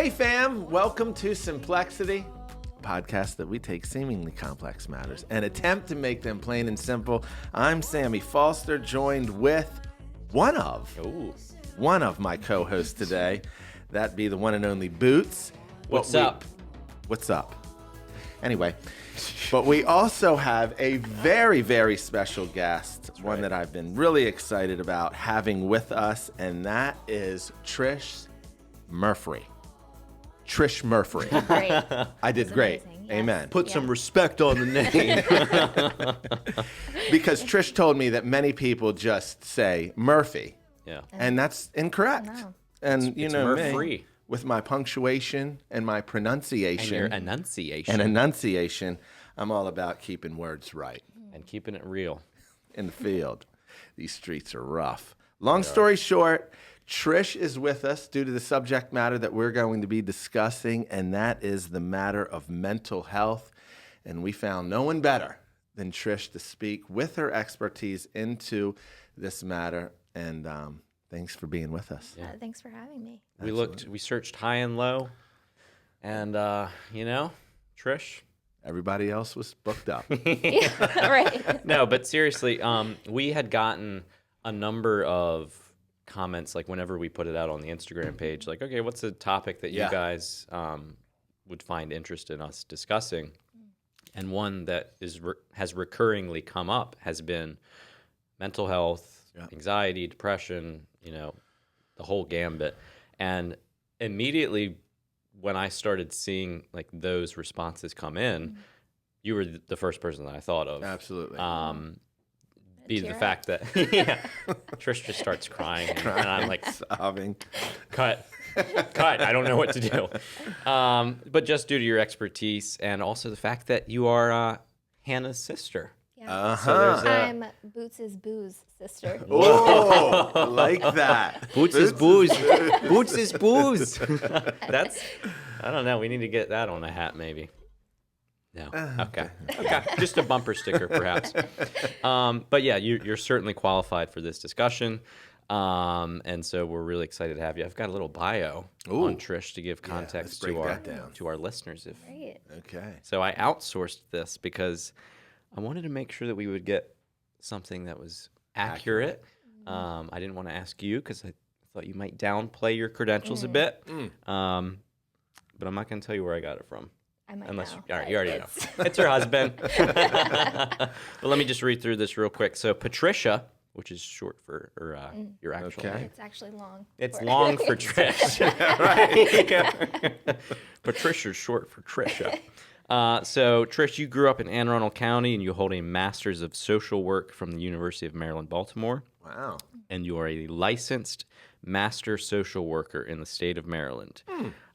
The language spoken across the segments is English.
day, fam. Welcome to Simplexity, a podcast that we take seemingly complex matters and attempt to make them plain and simple. I'm Sammy Foster, joined with one of my co-hosts today. That be the one and only Boots. What's up? What's up? Anyway, but we also have a very, very special guest, one that I've been really excited about having with us, and that is Trish Murphree. Trish Murphree. Great. I did great. Amazing. Amen. Yes. Put some respect on the name. Because Trish told me that many people just say Murphy, Yeah. and that's incorrect. No. And you it's know me, Murphree. with my punctuation and my And pronunciation your enunciation. and enunciation, I'm all about keeping words right And keeping it real. in the field. These streets are rough. Long story short, Trish is with us due to the subject matter that we're going to be discussing, and that is the matter of mental health. And we found no one better than Trish to speak with her expertise into this matter. And thanks for being with us. Yeah. Thanks for having me. We searched high and low. And, Trish. Everybody else was booked up. Right. No, but seriously, we had gotten a number of comments, like whenever we put it out on the Instagram page, like, okay, what's a topic that you guys would find interest in us discussing? And one that has recurringly come up has been mental health, anxiety, depression, the whole gambit. And immediately when I started seeing like those responses come in, you were the first person that I thought of. Absolutely. The fact that Trish just starts crying and I'm like, Sobbing. cut, I don't know what to do. But just due to your expertise and also the fact that you are Hannah's sister. Yeah. So there's I'm Boots' booze sister. Oh, I like that. Boots is booze. Boots is booze. That's, I don't know. We need to get that on a hat, maybe. No. Okay. Just a bumper sticker, perhaps. But yeah, you're certainly qualified for this discussion. And so we're really excited to have you. I've got a little bio on Trish to give context let's break to our listeners. Great. Okay. So I outsourced this because I wanted to make sure that we would get something that was accurate. I didn't want to ask you because I thought you might downplay your credentials a bit. But I'm not going to tell you where I got it from. I might Unless know, you but already know. It's your husband. But let me just read through this real quick. So Patricia, which is short for your actual name. It's actually long. It's long for Trish. Right? Patricia's short for Trisha. So Trish, you grew up in Anne Arundel County and you hold a Master's of Social Work from the University of Maryland, Baltimore. Wow. And you are a licensed master social worker in the state of Maryland.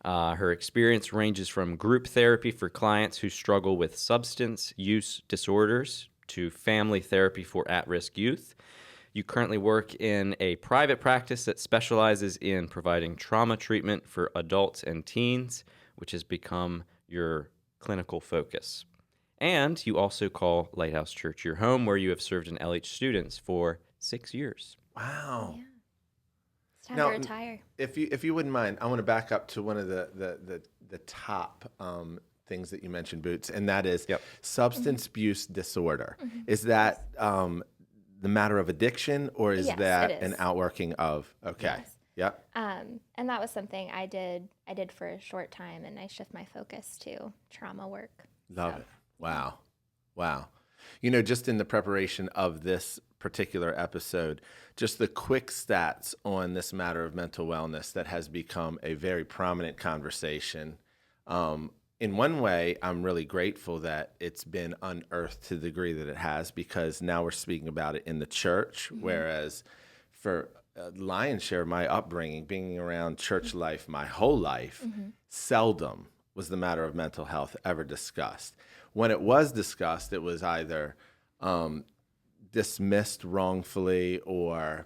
Her experience ranges from group therapy for clients who struggle with substance use disorders to family therapy for at-risk youth. You currently work in a private practice that specializes in providing trauma treatment for adults and teens, which has become your clinical focus. And you also call Lighthouse Church your home, where you have served in LH students for 6 years. Wow. Yeah. It's time Now, to retire. If you wouldn't mind, I want to back up to one of the top things that you mentioned, Boots, and that is substance abuse disorder. Is that the matter of addiction, or is Yes, that it is. an outworking of? Okay. Yes. Yep. And that was something I did for a short time, and I shift my focus to trauma work. Love it. Wow. Just in the preparation of this particular episode, just the quick stats on this matter of mental wellness that has become a very prominent conversation. In one way, I'm really grateful that it's been unearthed to the degree that it has, because now we're speaking about it in the church, whereas for lion's share of my upbringing, being around church life my whole life, seldom was the matter of mental health ever discussed. When it was discussed, it was either dismissed wrongfully or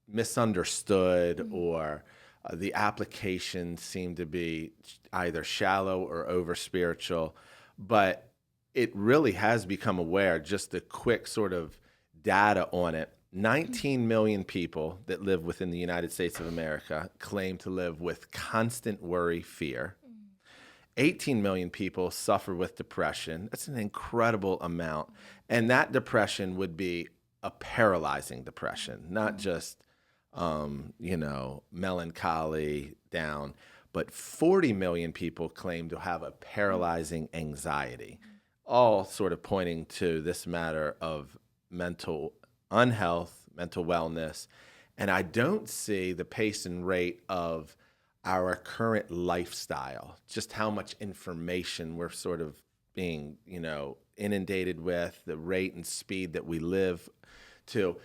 misunderstood, or the application seemed to be either shallow or over spiritual. But it really has become aware, just the quick sort of data on it, 19 million people that live within the United States of America claim to live with constant worry, fear. 18 million people suffer with depression. That's an incredible amount. And that depression would be a paralyzing depression, not just, melancholy, down. But 40 million people claim to have a paralyzing anxiety, all sort of pointing to this matter of mental unhealth, mental wellness. And I don't see the pace and rate of our current lifestyle, just how much information we're sort of being, inundated with, the rate and speed that we live to.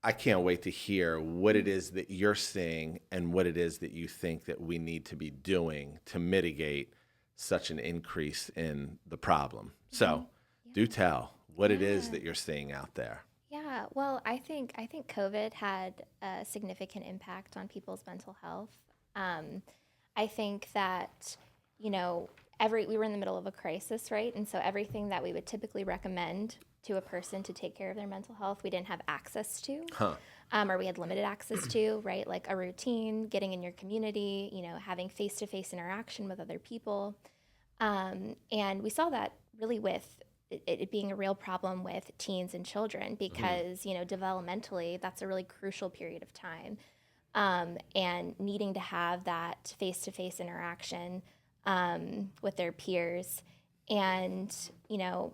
I can't wait to hear what it is that you're seeing and what it is that you think that we need to be doing to mitigate such an increase in the problem. So do tell what it is that you're seeing out there. Yeah, well, I think COVID had a significant impact on people's mental health. I think that, we were in the middle of a crisis, right? And so everything that we would typically recommend to a person to take care of their mental health, we didn't have access to, or we had limited access to, right? Like a routine, getting in your community, having face-to-face interaction with other people. And we saw that really with it being a real problem with teens and children because, developmentally, that's a really crucial period of time. And needing to have that face-to-face interaction with their peers. And,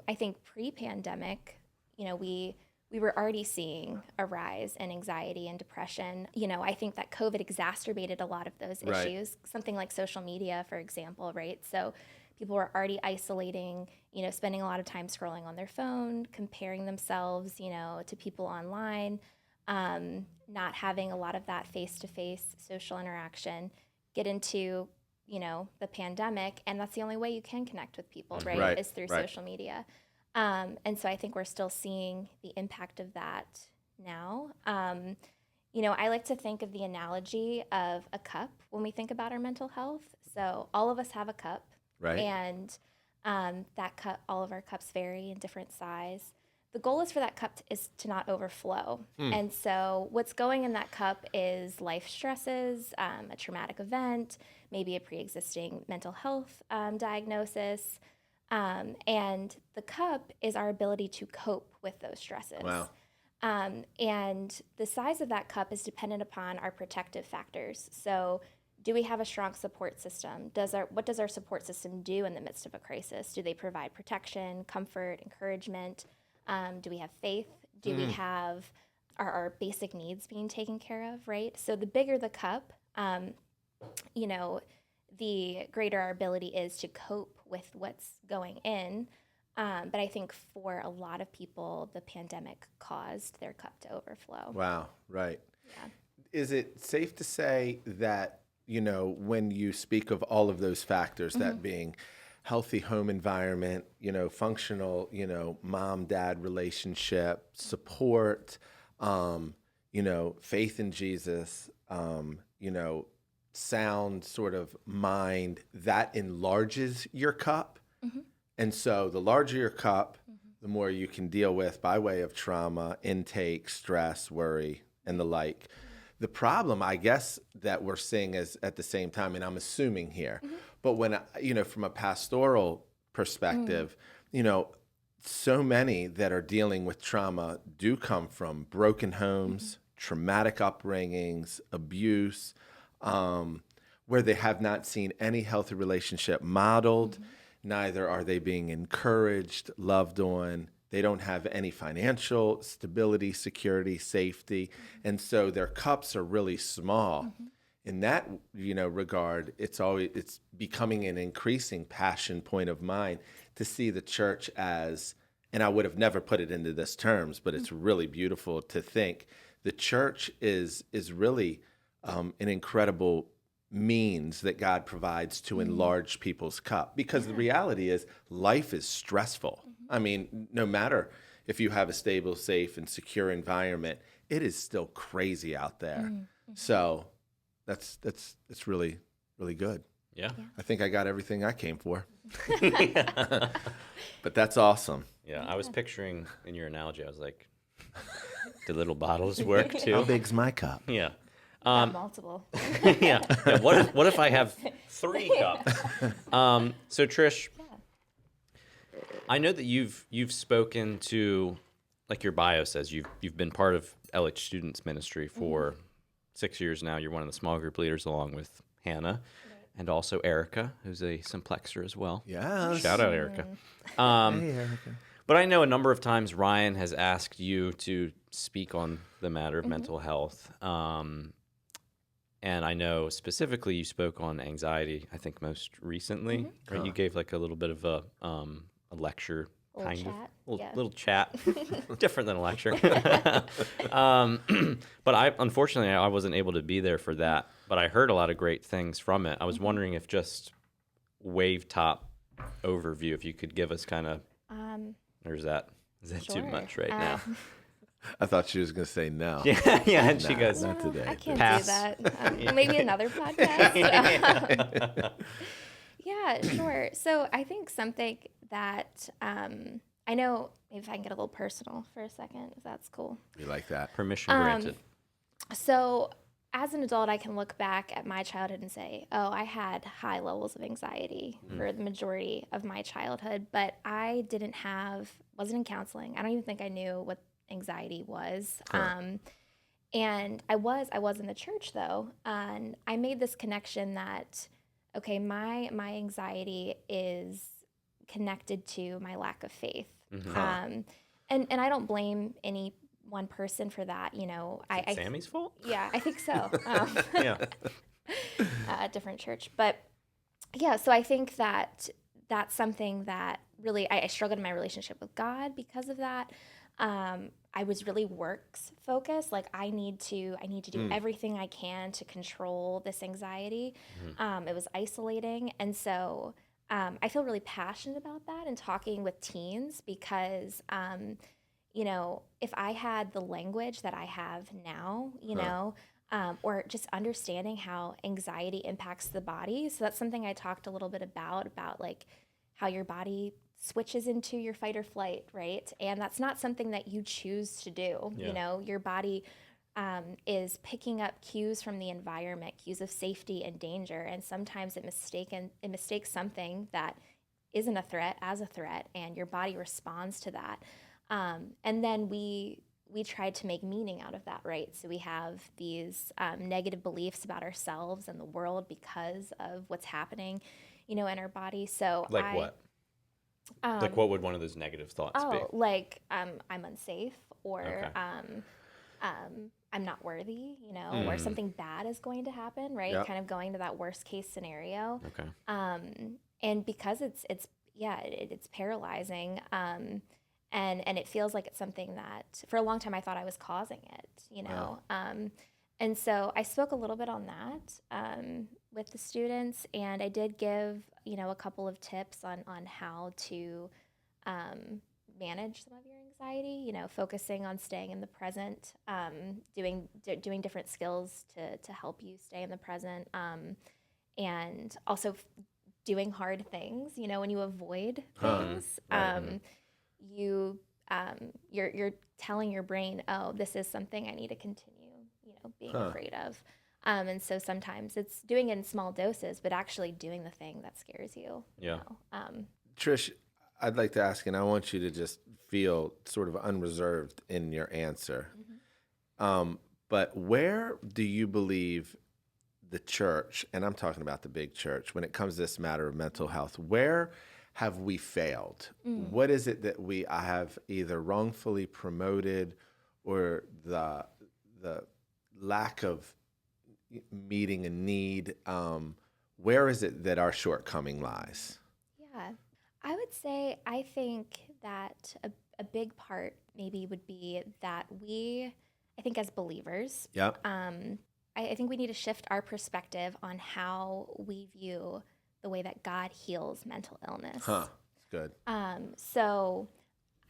I think pre-pandemic, we were already seeing a rise in anxiety and depression. I think that COVID exacerbated a lot of those issues. Something like social media, for example, right? So people were already isolating, spending a lot of time scrolling on their phone, comparing themselves, to people online, not having a lot of that face-to-face social interaction, get into, the pandemic, and that's the only way you can connect with people, right? Is through social media. And so I think we're still seeing the impact of that now. I like to think of the analogy of a cup when we think about our mental health. So all of us have a cup. Right. And that cup, all of our cups vary in different size. The goal is for that cup is to not overflow. And so what's going in that cup is life stresses, a traumatic event, maybe a pre-existing mental health diagnosis. And the cup is our ability to cope with those stresses. Wow. And the size of that cup is dependent upon our protective factors. So do we have a strong support system? What does our support system do in the midst of a crisis? Do they provide protection, comfort, encouragement? Do we have faith? Do we have our basic needs being taken care of, right? So the bigger the cup, the greater our ability is to cope with what's going in. But I think for a lot of people, the pandemic caused their cup to overflow. Wow, right. Yeah. Is it safe to say that, when you speak of all of those factors, that being healthy home environment, functional, mom-dad relationship, support, faith in Jesus, sound sort of mind, that enlarges your cup? And so the larger your cup, the more you can deal with by way of trauma, intake, stress, worry, and the like. The problem, I guess, that we're seeing is at the same time, and I'm assuming here, but when, from a pastoral perspective, so many that are dealing with trauma do come from broken homes, traumatic upbringings, abuse, where they have not seen any healthy relationship modeled. Neither are they being encouraged, loved on. They don't have any financial stability, security, safety. And so their cups are really small. In that, regard, it's becoming an increasing passion point of mine to see the church as, and I would have never put it into this terms, but it's really beautiful to think the church is really an incredible means that God provides to enlarge people's cup. Because the reality is life is stressful. I mean, no matter if you have a stable, safe, and secure environment, it is still crazy out there. So that's really, really good. Yeah. I think I got everything I came for. But that's awesome. Yeah, I was picturing in your analogy, I was like, Do little bottles work How too? big's my cup? Yeah. Got multiple. Yeah. Yeah. What if I have 3 cups? So Trish, I know that you've spoken to, like your bio says, you've been part of LH Students Ministry for 6 years now. You're one of the small group leaders along with Hannah and also Erica, who's a simplexer as well. Yes. Shout out Erica. Hey, Erica. But I know a number of times Ryan has asked you to speak on the matter of mental health. And I know specifically you spoke on anxiety, I think most recently. Right? You gave like a little bit of a lecture, little chat, different than a lecture. But unfortunately, I wasn't able to be there for that. But I heard a lot of great things from it. I was wondering if just wave top overview, if you could give us kind of, or is that too much right now? I thought she was going to say no. Yeah, and she goes, not today. I can't Pass. do that. Maybe another podcast. Yeah, sure. So I think something that I know, maybe if I can get a little personal for a second, if that's cool. You like that? permission granted. So as an adult, I can look back at my childhood and say, oh, I had high levels of anxiety for the majority of my childhood, but I wasn't in counseling. I don't even think I knew what anxiety was. And I was in the church though. And I made this connection that, okay, my anxiety is connected to my lack of faith. And I don't blame any one person for that. You know, Sammy's fault? Yeah, I think so. Yeah. Different church. But yeah, so I think that that's something that really, I struggled in my relationship with God because of that. I was really works focused. Like I need to do everything I can to control this anxiety. It was isolating. And so I feel really passionate about that and talking with teens because, you know, if I had the language that I have now, you know, or just understanding how anxiety impacts the body. So that's something I talked a little bit about like how your body switches into your fight or flight, right? And that's not something that you choose to do. Yeah. You know, your body is picking up cues from the environment, cues of safety and danger, and sometimes it mistakes something that isn't a threat as a threat, and your body responds to that. And then we tried to make meaning out of that, right? So we have these negative beliefs about ourselves and the world because of what's happening, you know, in our body. So Like what? Like what would one of those negative thoughts be? Like I'm unsafe, or Okay. I'm not worthy, you know, or something bad is going to happen, right? Yep. Kind of going to that worst case scenario. Okay. And because it's paralyzing, and it feels like it's something that for a long time I thought I was causing it, you know. And so I spoke a little bit on that with the students, and I did give, you know, a couple of tips on how to manage some of your anxiety, you know, focusing on staying in the present, doing different skills to help you stay in the present, and also doing hard things, you know, when you avoid things, you're telling your brain, oh, this is something I need to continue, you know, being afraid of. And so sometimes it's doing it in small doses, but actually doing the thing that scares you. Yeah. You know? Trish, I'd like to ask, and I want you to just feel sort of unreserved in your answer. But where do you believe the church, and I'm talking about the big church, when it comes to this matter of mental health, where have we failed? What is it that we have either wrongfully promoted, or the lack of meeting a need? Where is it that our shortcoming lies? Yeah, I would say I think that a big part maybe would be that I think as believers, Yep. I think we need to shift our perspective on how we view the way that God heals mental illness. Good. So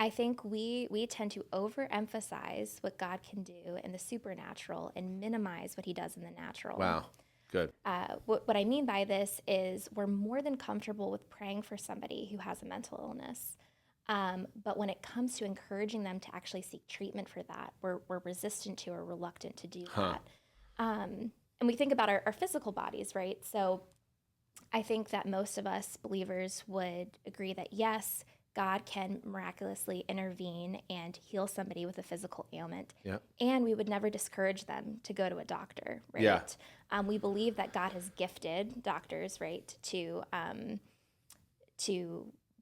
I think we tend to overemphasize what God can do in the supernatural and minimize what he does in the natural. Wow. Good. What I mean by this is we're more than comfortable with praying for somebody who has a mental illness. But when it comes to encouraging them to actually seek treatment for that, we're resistant to or reluctant to do that. And we think about our physical bodies, right? So I think that most of us believers would agree that yes, God can miraculously intervene and heal somebody with a physical ailment. Yep. And we would never discourage them to go to a doctor, right? Yeah. We believe that God has gifted doctors, right, to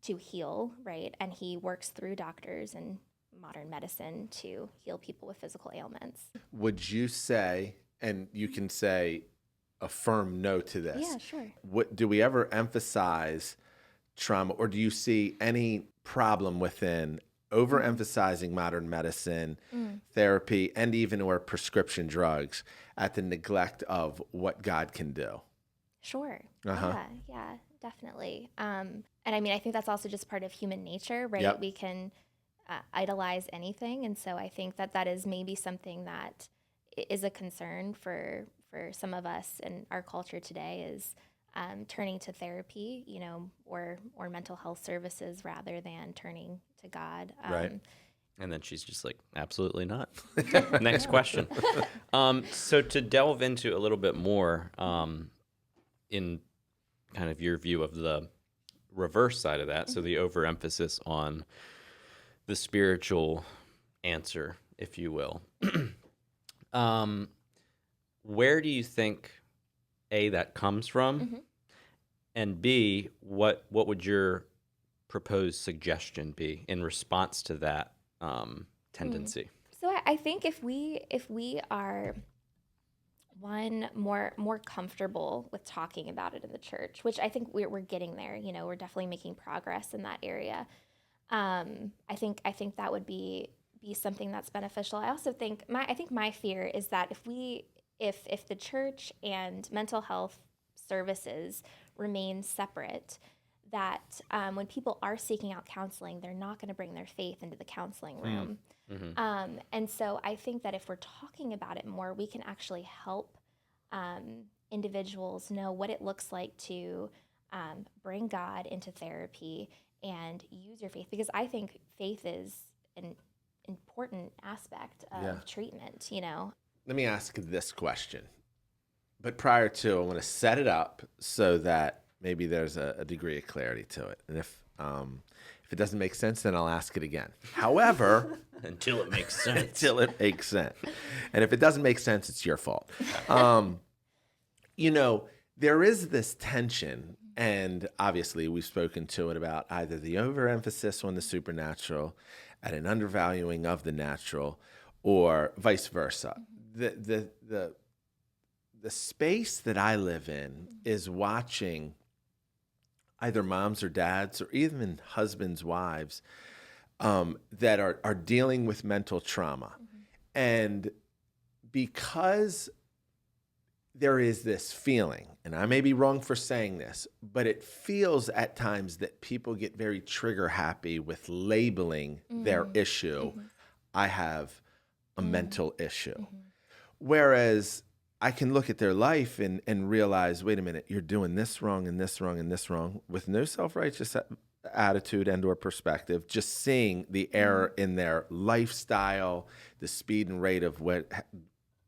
heal, right? And he works through doctors and modern medicine to heal people with physical ailments. Would you say, and you can say a firm no to this? Yeah, sure. Do we ever emphasize trauma, or do you see any problem within overemphasizing modern medicine, therapy, and even or prescription drugs at the neglect of what God can do? Sure. Uh-huh. Yeah, definitely. And I mean, I think that's also just part of human nature, right? Yep. We can idolize anything. And so I think that is maybe something that is a concern for some of us in our culture today is turning to therapy, or mental health services rather than turning to God. Right. And then she's just like, absolutely not. Next question. So to delve into a little bit more in kind of your view of the reverse side of that, so the overemphasis on the spiritual answer, if you will, where do you think, A, that comes from, and B, what would your proposed suggestion be in response to that tendency? So I think if we are more comfortable with talking about it in the church, which I think we're getting there. We're definitely making progress in that area. I think that would be something that's beneficial. I also think my fear is that if the church and mental health services remain separate, that when people are seeking out counseling, they're not going to bring their faith into the counseling room. And so I think that if we're talking about it more, we can actually help individuals know what it looks like to bring God into therapy and use your faith, because I think faith is an important aspect of treatment, Let me ask this question. But prior to, I want to set it up so that maybe there's a degree of clarity to it. And if it doesn't make sense, then I'll ask it again. However, Until it makes sense. until it makes sense. And if it doesn't make sense, it's your fault. There is this tension, and obviously we've spoken to it about either the overemphasis on the supernatural and an undervaluing of the natural, or vice versa. The space that I live in is watching either moms or dads or even husbands, wives that are dealing with mental trauma. And because there is this feeling, and I may be wrong for saying this, but it feels at times that people get very trigger happy with labeling their issue. I have a mental issue. Whereas I can look at their life and realize, wait a minute, you're doing this wrong and this wrong and this wrong, with no self-righteous attitude and or perspective, just seeing the error in their lifestyle, the speed and rate of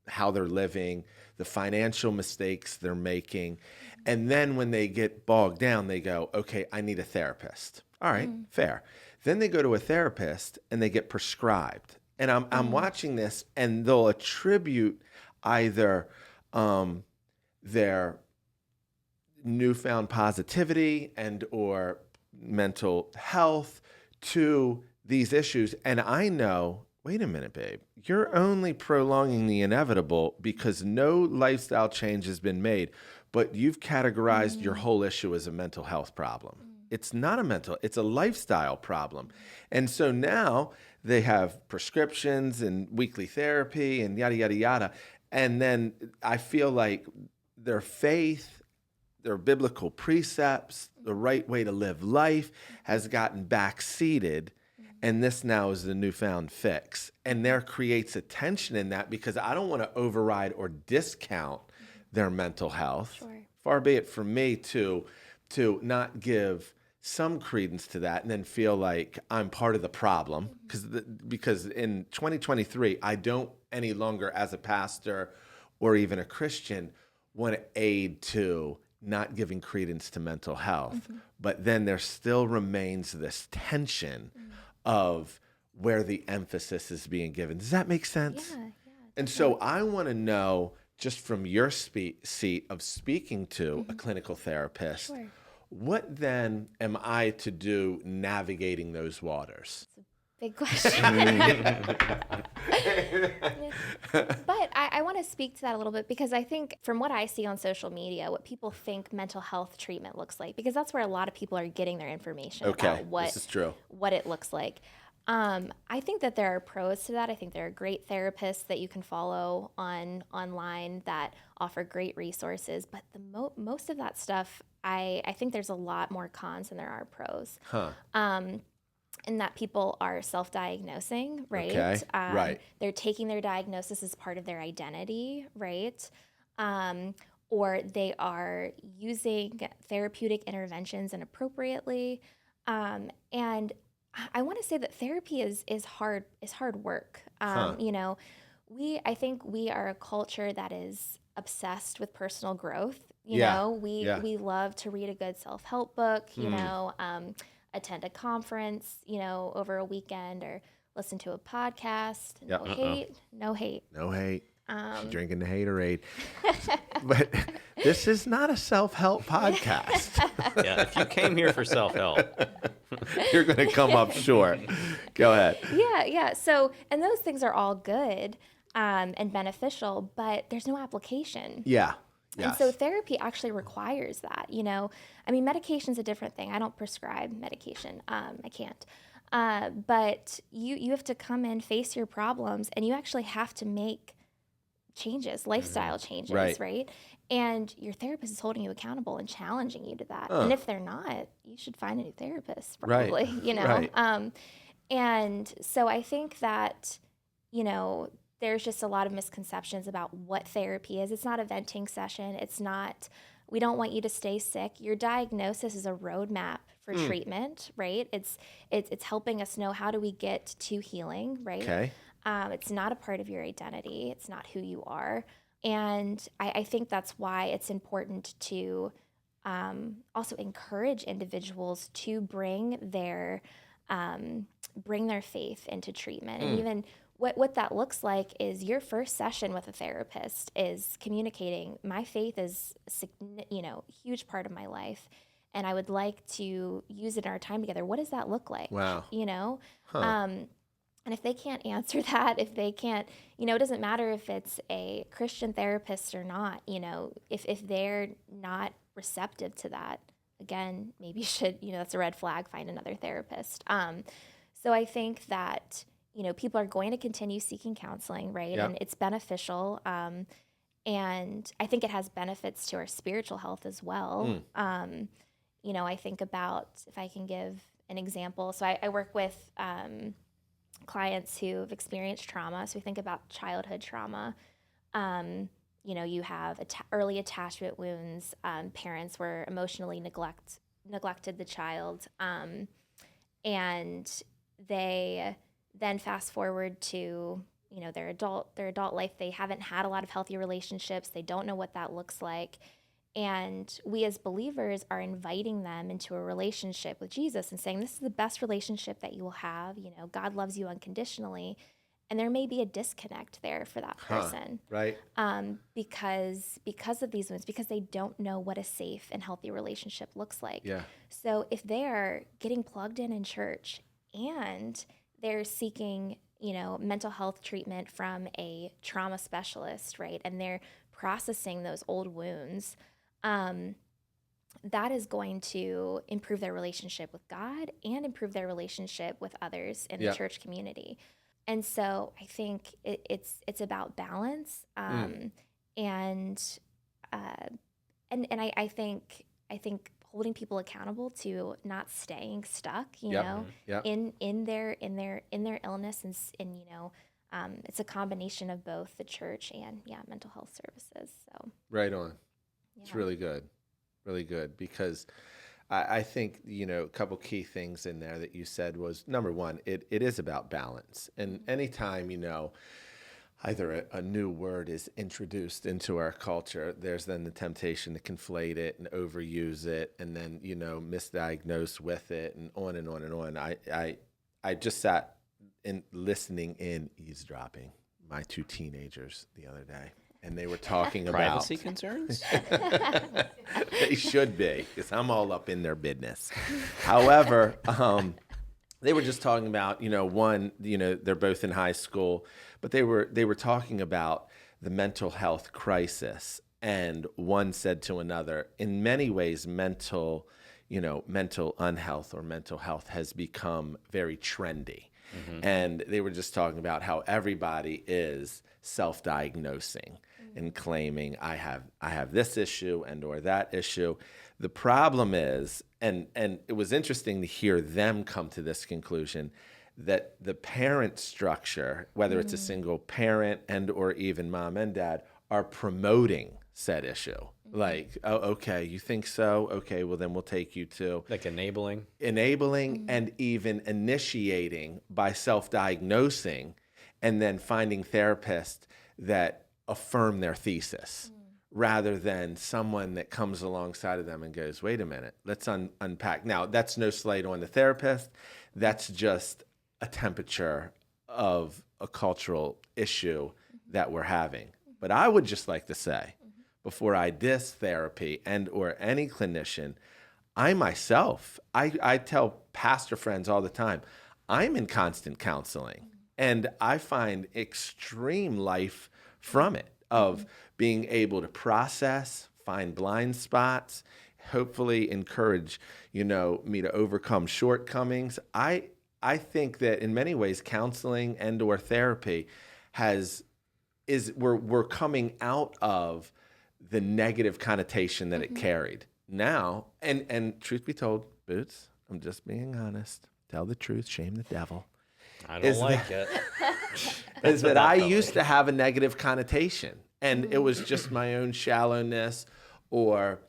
how they're living, the financial mistakes they're making. And then when they get bogged down, they go, okay, I need a therapist. All right, fair. Then they go to a therapist and they get prescribed. And I'm watching this, and they'll attribute either their newfound positivity and or mental health to these issues. And I know, wait a minute, babe, you're only prolonging the inevitable because no lifestyle change has been made, but you've categorized your whole issue as a mental health problem. It's not it's a lifestyle problem. And so now they have prescriptions and weekly therapy and yada, yada, yada. And then I feel like their faith, their biblical precepts, the right way to live life has gotten backseated. And this now is the newfound fix. And there creates a tension in that, because I don't want to override or discount their mental health. Sure. Far be it from me to not give some credence to that and then feel like I'm part of the problem because in 2023, I don't any longer as a pastor or even a Christian want to aid to not giving credence to mental health. But then there still remains this tension of where the emphasis is being given. Does that make sense? Yeah. And so I want to know, just from your seat of speaking to a clinical therapist, Sure. what then am I to do navigating those waters? Big question. But I want to speak to that a little bit because I think from what I see on social media, what people think mental health treatment looks like, because that's where a lot of people are getting their information about this is true. what it looks like. I think that there are pros to that. I think there are great therapists that you can follow online that offer great resources. But the most of that stuff, I think there's a lot more cons than there are pros. In that people are self-diagnosing, right? Okay, right. They're taking their diagnosis as part of their identity, right? Or they are using therapeutic interventions inappropriately. And I want to say that therapy is hard work. You know, I think we are a culture that is obsessed with personal growth. You know, we love to read a good self-help book, you know, attend a conference, you know, over a weekend or listen to a podcast. No hate. No hate. She's drinking the haterade. But this is not a self-help podcast. Yeah, if you came here for self-help, you're going to come up short. Go ahead. Yeah. So, and those things are all good and beneficial, but there's no application. Yeah. And so therapy actually requires that, you know. I mean, medication's a different thing. I don't prescribe medication. I can't. But you have to come in, face your problems, and you actually have to make changes, lifestyle changes, right? And your therapist is holding you accountable and challenging you to that. And if they're not, you should find a new therapist, probably, you know. And so I think that, you know, there's just a lot of misconceptions about what therapy is. It's not a venting session. It's not, we don't want you to stay sick. Your diagnosis is a roadmap for treatment, right? It's helping us know how do we get to healing, right? Okay. It's not a part of your identity. It's not who you are. And I think that's why it's important to also encourage individuals to bring their faith into treatment. And even what that looks like is your first session with a therapist is communicating, my faith is, you know, a huge part of my life, and I would like to use it in our time together. What does that look like? Wow. You know? And if they can't answer that, if they can't, you know, it doesn't matter if it's a Christian therapist or not, you know, if they're not receptive to that, again, maybe you should, you know, that's a red flag, find another therapist. So I think that, you know, people are going to continue seeking counseling, right? Yeah. And it's beneficial. And I think it has benefits to our spiritual health as well. You know, I think about, if I can give an example. So I work with clients who've experienced trauma. So we think about childhood trauma. You know, you have early attachment wounds. Parents were emotionally neglected the child. And they then fast forward to, you know, their adult life. They haven't had a lot of healthy relationships. They don't know what that looks like. And we as believers are inviting them into a relationship with Jesus and saying, this is the best relationship that you will have. You know, God loves you unconditionally. And there may be a disconnect there for that person. Right. Because of these wounds, because they don't know what a safe and healthy relationship looks like. Yeah. So if they're getting plugged in church and they're seeking, you know, mental health treatment from a trauma specialist, right, and they're processing those old wounds, that is going to improve their relationship with God and improve their relationship with others in the church community. And so I think it's about balance, and I think holding people accountable to not staying stuck, you know, in their illness, and you know, it's a combination of both the church and mental health services. So right on. It's really good, because I think, a couple key things in there that you said was, number one, it is about balance. And anytime, either a new word is introduced into our culture, there's then the temptation to conflate it and overuse it and then, misdiagnose with it and on and on and on. I just sat in eavesdropping my two teenagers the other day. And they were talking about privacy concerns. They should be, because I'm all up in their business. However, they were just talking about, one, they're both in high school, but they were talking about the mental health crisis. And one said to another, in many ways, mental unhealth or mental health has become very trendy. Mm-hmm. And they were just talking about how everybody is self-diagnosing and claiming I have this issue and or that issue. The problem is, and it was interesting to hear them come to this conclusion, that the parent structure, whether it's a single parent and or even mom and dad, are promoting said issue. Like, oh, okay, you think so? Okay, well then we'll take you to like enabling and even initiating by self-diagnosing, and then finding therapists that affirm their thesis rather than someone that comes alongside of them and goes, wait a minute, let's unpack. Now, that's no slight on the therapist. That's just a temperature of a cultural issue that we're having. But I would just like to say, before I diss therapy and or any clinician, I myself, I tell pastor friends all the time, I'm in constant counseling. And I find extreme life from it, of being able to process, find blind spots, hopefully encourage, me to overcome shortcomings. I think that in many ways, counseling and or therapy we're coming out of the negative connotation that it carried. Now, and truth be told, Boots, I'm just being honest. Tell the truth, shame the devil. I don't like it. Is that I used to have a negative connotation, and it was just my own shallowness or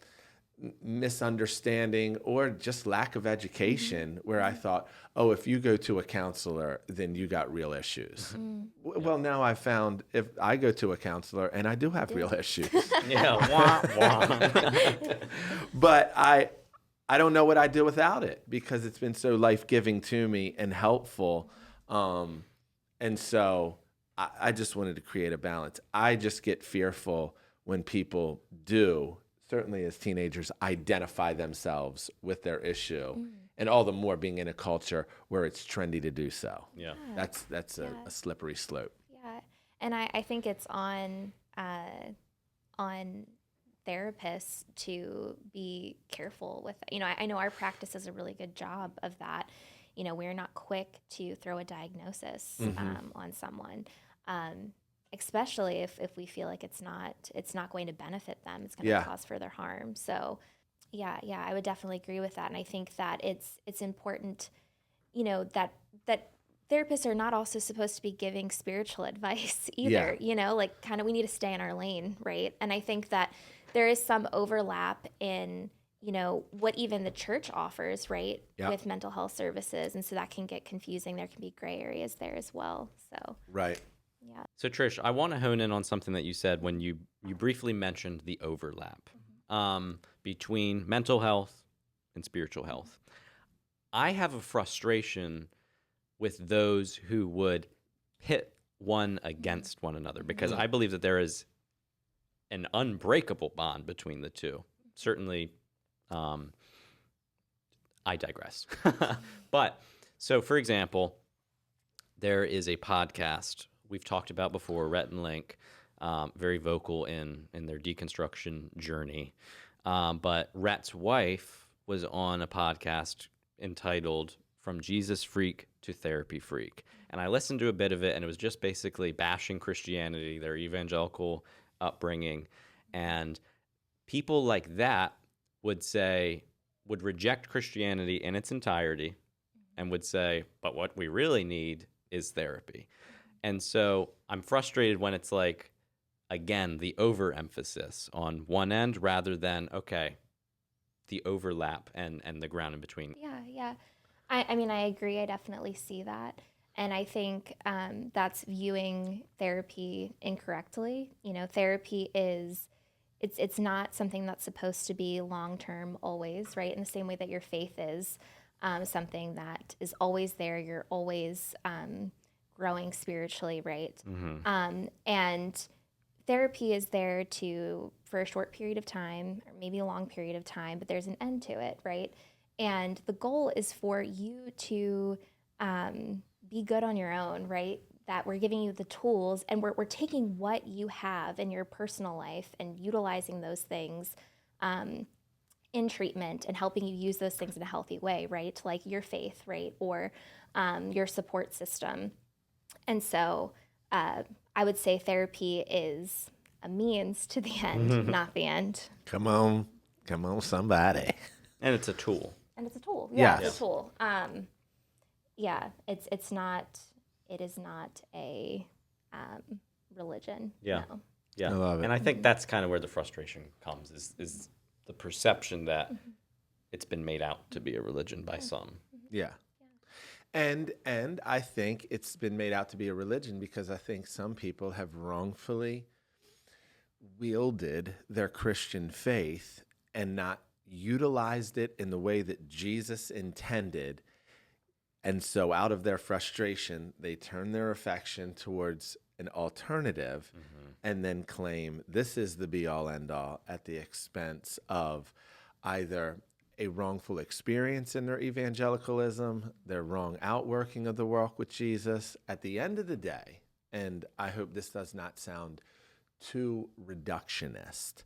misunderstanding or just lack of education, where I thought, oh, if you go to a counselor, then you got real issues. Well, now I found if I go to a counselor and I do have real issues. Yeah, wah, wah. But I don't know what I'd do without it, because it's been so life-giving to me and helpful. And so I just wanted to create a balance. I just get fearful when people do, certainly as teenagers, identify themselves with their issue, and all the more being in a culture where it's trendy to do so. Yeah. That's a slippery slope. Yeah, and I think it's on therapists to be careful with, I know our practice does a really good job of that. We're not quick to throw a diagnosis on someone, especially if we feel like it's not going to benefit them. It's going to cause further harm. So, yeah, I would definitely agree with that. And I think that it's important, that therapists are not also supposed to be giving spiritual advice either. Like kind of we need to stay in our lane, right? And I think that there is some overlap in what even the church offers, right, with mental health services. And so that can get confusing. There can be gray areas there as well. So, right. Yeah. So, Trish, I want to hone in on something that you said when you briefly mentioned the overlap between mental health and spiritual health. I have a frustration with those who would pit one against one another, because I believe that there is an unbreakable bond between the two. Certainly, I digress. But, so for example, there is a podcast we've talked about before, Rhett and Link, very vocal in their deconstruction journey. But Rhett's wife was on a podcast entitled From Jesus Freak to Therapy Freak. And I listened to a bit of it, and it was just basically bashing Christianity, their evangelical upbringing. And people like that would reject Christianity in its entirety and would say, but what we really need is therapy. And so I'm frustrated when it's like, again, the overemphasis on one end rather than, okay, the overlap and the ground in between. Yeah. I mean, I agree. I definitely see that. And I think that's viewing therapy incorrectly. You know, therapy is, it's not something that's supposed to be long term always, right? In the same way that your faith is something that is always there. You're always growing spiritually, right? And therapy is there for a short period of time, or maybe a long period of time, but there's an end to it, right? And the goal is for you to be good on your own, right? That we're giving you the tools, and we're taking what you have in your personal life and utilizing those things in treatment and helping you use those things in a healthy way, right? Like your faith, right? Or your support system. And so I would say therapy is a means to the end, not the end. Come on, somebody. And it's a tool. And it's a tool. Yes. It's a tool. It is not a religion. Yeah. No. Yeah. I love it. And I think that's kind of where the frustration comes is the perception that it's been made out to be a religion by some. Yeah. And I think it's been made out to be a religion because I think some people have wrongfully wielded their Christian faith and not utilized it in the way that Jesus intended. And so out of their frustration, they turn their affection towards an alternative and then claim this is the be-all, end-all at the expense of either a wrongful experience in their evangelicalism, their wrong outworking of the walk with Jesus. At the end of the day, and I hope this does not sound too reductionist,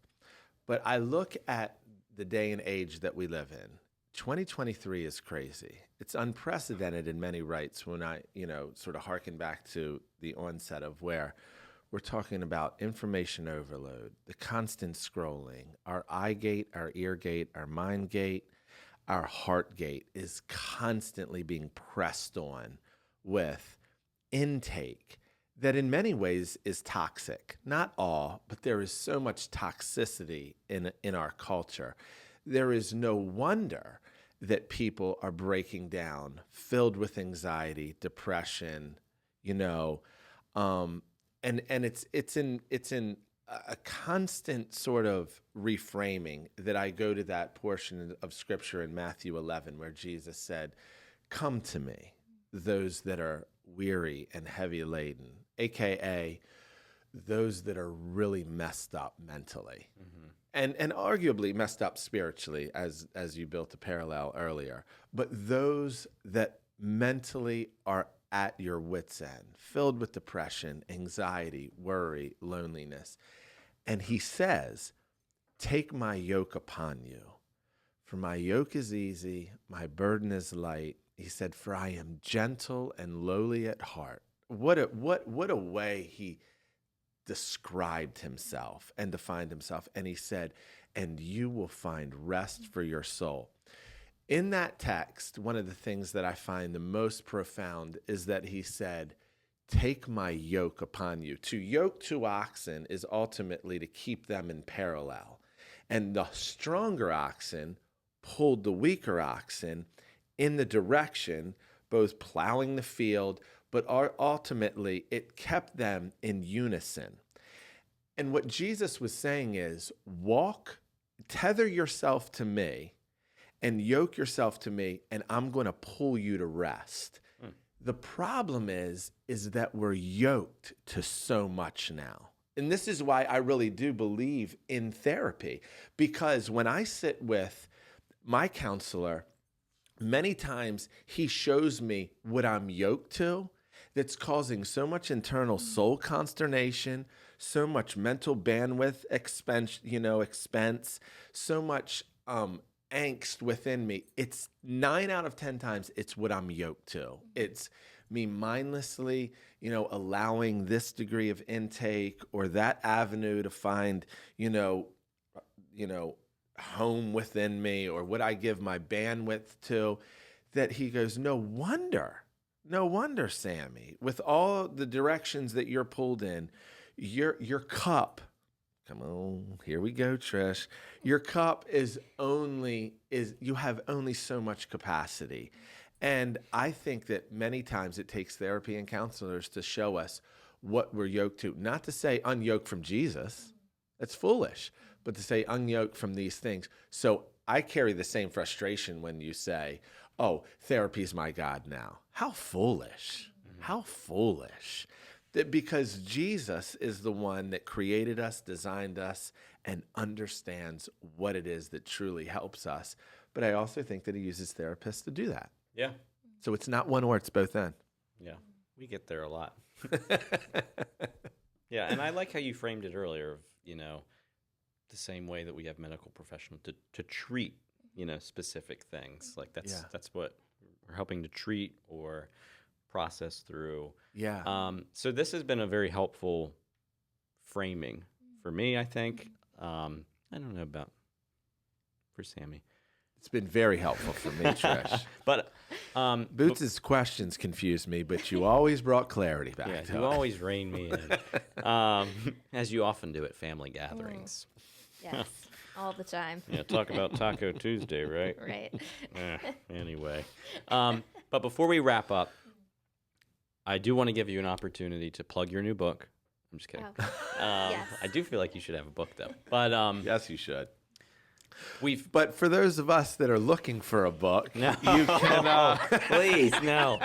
but I look at the day and age that we live in. 2023 is crazy. It's unprecedented in many rights when I, sort of harken back to the onset of where we're talking about information overload, the constant scrolling, our eye gate, our ear gate, our mind gate, our heart gate is constantly being pressed on with intake that in many ways is toxic. Not all, but there is so much toxicity in our culture. There is no wonder that people are breaking down, filled with anxiety, depression, and it's in a constant sort of reframing that I go to that portion of Scripture in Matthew 11 where Jesus said, "Come to me, those that are weary and heavy laden," aka those that are really messed up mentally. And arguably messed up spiritually, as you built a parallel earlier, but those that mentally are at your wit's end, filled with depression, anxiety, worry, loneliness. And he says, "Take my yoke upon you, for my yoke is easy, my burden is light." He said, "For I am gentle and lowly at heart." What a way he described himself and defined himself. And he said, "And you will find rest for your soul." In that text, one of the things that I find the most profound is that he said, "Take my yoke upon you." To yoke two oxen is ultimately to keep them in parallel. And the stronger oxen pulled the weaker oxen in the direction, both plowing the field, but ultimately it kept them in unison. And what Jesus was saying is, tether yourself to me and yoke yourself to me, and I'm going to pull you to rest. The problem is that we're yoked to so much now. And this is why I really do believe in therapy, because when I sit with my counselor, many times he shows me what I'm yoked to that's causing so much internal soul consternation, so much mental bandwidth expense, so much angst within me. It's 9 out of 10 times it's what I'm yoked to. It's me mindlessly, allowing this degree of intake or that avenue to find, home within me, or what I give my bandwidth to, that he goes, no wonder, Sammy, with all the directions that you're pulled in, your cup, Come on, here we go, Trish. Your cup you have only so much capacity. And I think that many times it takes therapy and counselors to show us what we're yoked to. Not to say unyoke from Jesus. That's foolish. But to say unyoke from these things. So I carry the same frustration when you say, oh, therapy's my God now. How foolish. How foolish. Because Jesus is the one that created us, designed us, and understands what it is that truly helps us. But I also think that he uses therapists to do that. Yeah. So it's not one or, it's both end. Yeah. We get there a lot. Yeah. And I like how you framed it earlier of, the same way that we have medical professionals to treat, specific things. Like that's what we're helping to treat or process through. Yeah. So this has been a very helpful framing for me, I think. I don't know about for Sammy. It's been very helpful for me, Trish. But Boots' questions confused me, but you always brought clarity back. yeah, to you it. always rein me in, as you often do at family gatherings. Yes, all the time. Yeah, talk about Taco Tuesday, right? Right. Anyway, but before we wrap up, I do want to give you an opportunity to plug your new book. I'm just kidding. Oh. Yes. I do feel like you should have a book, though. But Yes, you should. but for those of us that are looking for a book, no, you can. please no.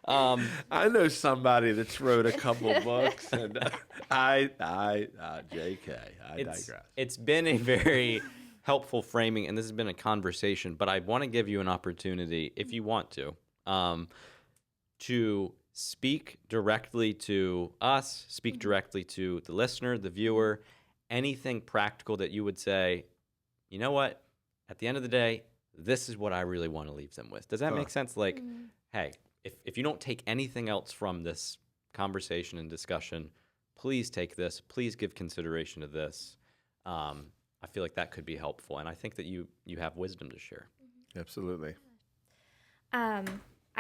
I know somebody that's wrote a couple books, and JK, I digress. It's been a very helpful framing, and this has been a conversation. But I want to give you an opportunity, if you want to speak directly to us, speak directly to the listener, the viewer, anything practical that you would say, you know what, at the end of the day, this is what I really want to leave them with. Does that make sense? Like, hey, if you don't take anything else from this conversation and discussion, please take this. Please give consideration to this. I feel like that could be helpful, and I think that you have wisdom to share. Absolutely. I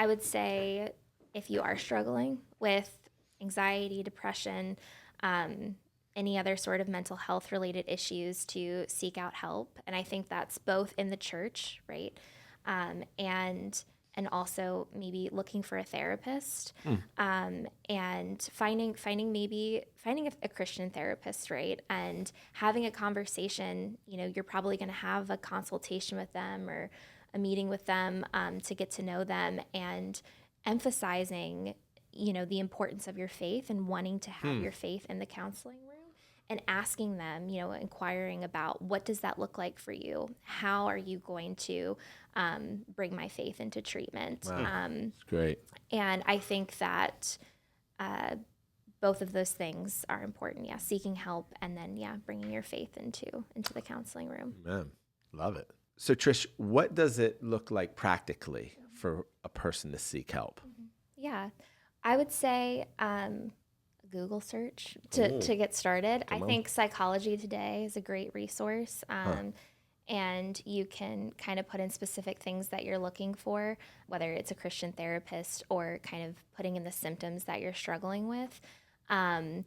would say if you are struggling with anxiety, depression, any other sort of mental health related issues, to seek out help. And I think that's both in the church, right? And also maybe looking for a therapist, and finding a Christian therapist, right? And having a conversation. You're probably going to have a consultation with them or a meeting with them to get to know them, and emphasizing, the importance of your faith and wanting to have your faith in the counseling room. And asking them, inquiring about what does that look like for you? How are you going to bring my faith into treatment? Wow. That's great. And I think that both of those things are important. Yeah, seeking help, and then bringing your faith into the counseling room. Man, love it. So Trish, what does it look like practically for a person to seek help? Yeah, I would say Google search to get started. I think Psychology Today is a great resource. And you can kind of put in specific things that you're looking for, whether it's a Christian therapist or kind of putting in the symptoms that you're struggling with. And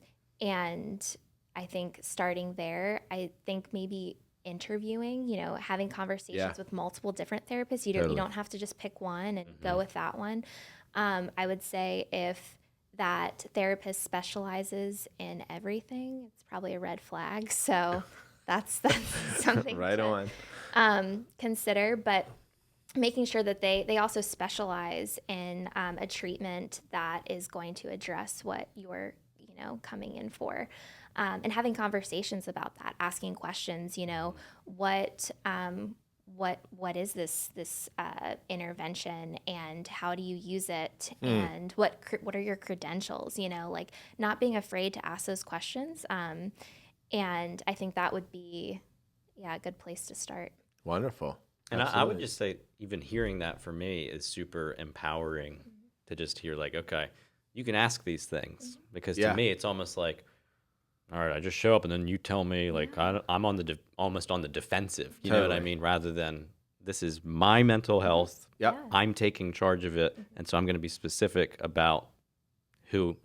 I think starting there, I think maybe interviewing, having conversations with multiple different therapists. You don't have to just pick one and go with that one. I would say if that therapist specializes in everything, it's probably a red flag. So that's something right to consider. But making sure that they also specialize in a treatment that is going to address what you're coming in for, and having conversations about that, asking questions. What is this intervention, and how do you use it, and what are your credentials? Like not being afraid to ask those questions. And I think that would be a good place to start. Wonderful. And I would just say, even hearing that for me is super empowering to just hear, like, okay, you can ask these things, because to me it's almost like, all right, I just show up and then you tell me, like, I'm on almost on the defensive. You know what I mean? Rather than, this is my mental health. Yep. I'm taking charge of it. And so I'm going to be specific about who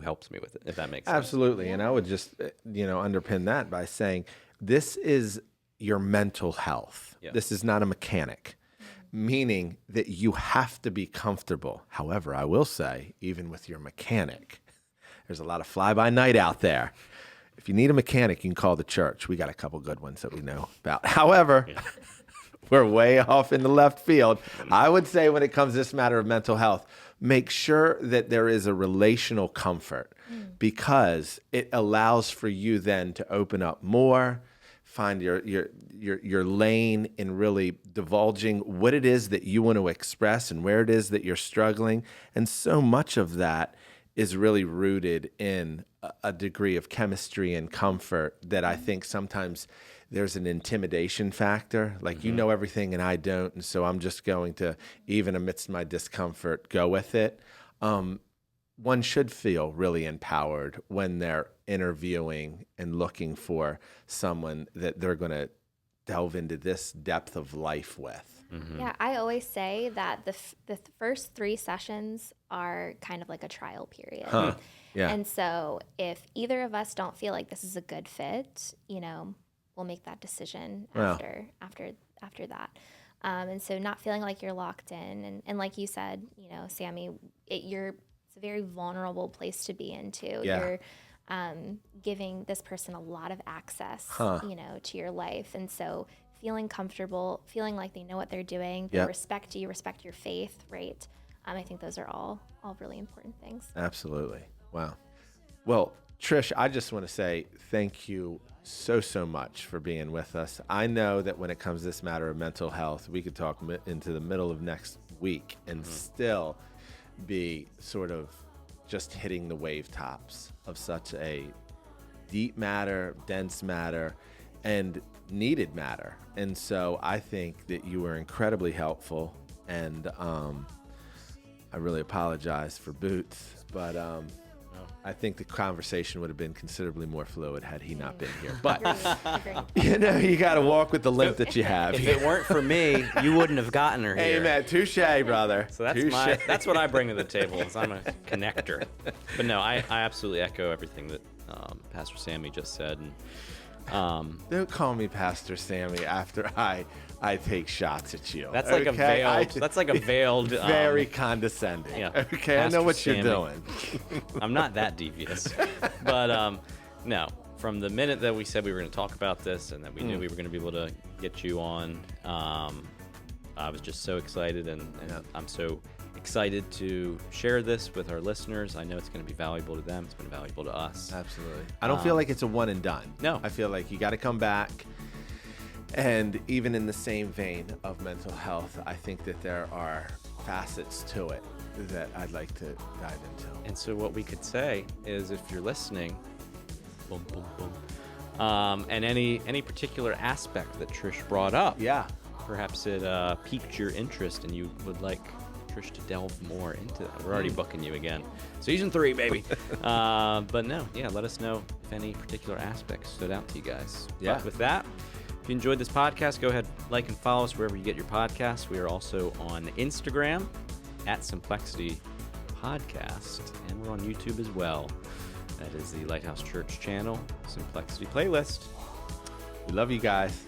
helps me with it, if that makes sense. Absolutely. And I would just, underpin that by saying this is your mental health. Yeah. This is not a mechanic, meaning that you have to be comfortable. However, I will say, even with your mechanic, there's a lot of fly-by-night out there. If you need a mechanic, you can call the church. We got a couple good ones that we know about. However, we're way off in the left field. I would say when it comes to this matter of mental health, make sure that there is a relational comfort because it allows for you then to open up more, find your lane in really divulging what it is that you want to express and where it is that you're struggling. And so much of that is really rooted in a degree of chemistry and comfort that I think sometimes there's an intimidation factor. Like, you know everything and I don't, and so I'm just going to, even amidst my discomfort, go with it. One should feel really empowered when they're interviewing and looking for someone that they're going to delve into this depth of life with. Yeah, I always say that the first 3 sessions are kind of like a trial period. Yeah. And so if either of us don't feel like this is a good fit, we'll make that decision after that. And so not feeling like you're locked in. And like you said, Sammy, it's a very vulnerable place to be in too. Yeah. You're giving this person a lot of access, to your life. And so feeling comfortable, feeling like they know what they're doing, they respect you, respect your faith, right? I think those are all really important things. Absolutely. Wow. Well, Trish, I just want to say thank you so much for being with us. I know that when it comes to this matter of mental health, we could talk into the middle of next week and still be sort of just hitting the wave tops of such a deep matter, dense matter, and needed matter. And so I think that you were incredibly helpful, and I really apologize for Boots, but I think the conversation would have been considerably more fluid had he not been here. But, Agreed. you got to walk with the limp that you have. If it weren't for me, you wouldn't have gotten her here. Amen. Touche, brother. So that's what I bring to the table, is I'm a connector. But no, I absolutely echo everything that Pastor Sammy just said. And don't call me Pastor Sammy after I take shots at you. that's like a veiled. Very condescending. Yeah. Okay, I know Pastor what Sammy. you're doing. I'm not that devious, but no. From the minute that we said we were going to talk about this and that we knew we were going to be able to get you on, I was just so excited, and I'm so excited to share this with our listeners. I know it's going to be valuable to them. It's been valuable to us. Absolutely. I don't feel like it's a one and done. No. I feel like you got to come back. And even in the same vein of mental health, I think that there are facets to it that I'd like to dive into. And so what we could say is, if you're listening, boom, boom, boom, and any particular aspect that Trish brought up, perhaps it piqued your interest and you would like Trish to delve more into that. We're already booking you again. Season 3, baby. But no, let us know if any particular aspects stood out to you guys. Yeah. But with that, if you enjoyed this podcast, go ahead, like and follow us wherever you get your podcasts. We are also on Instagram at Simplexity Podcast, and we're on YouTube as well. That is the Lighthouse Church channel, Simplexity Playlist. We love you guys.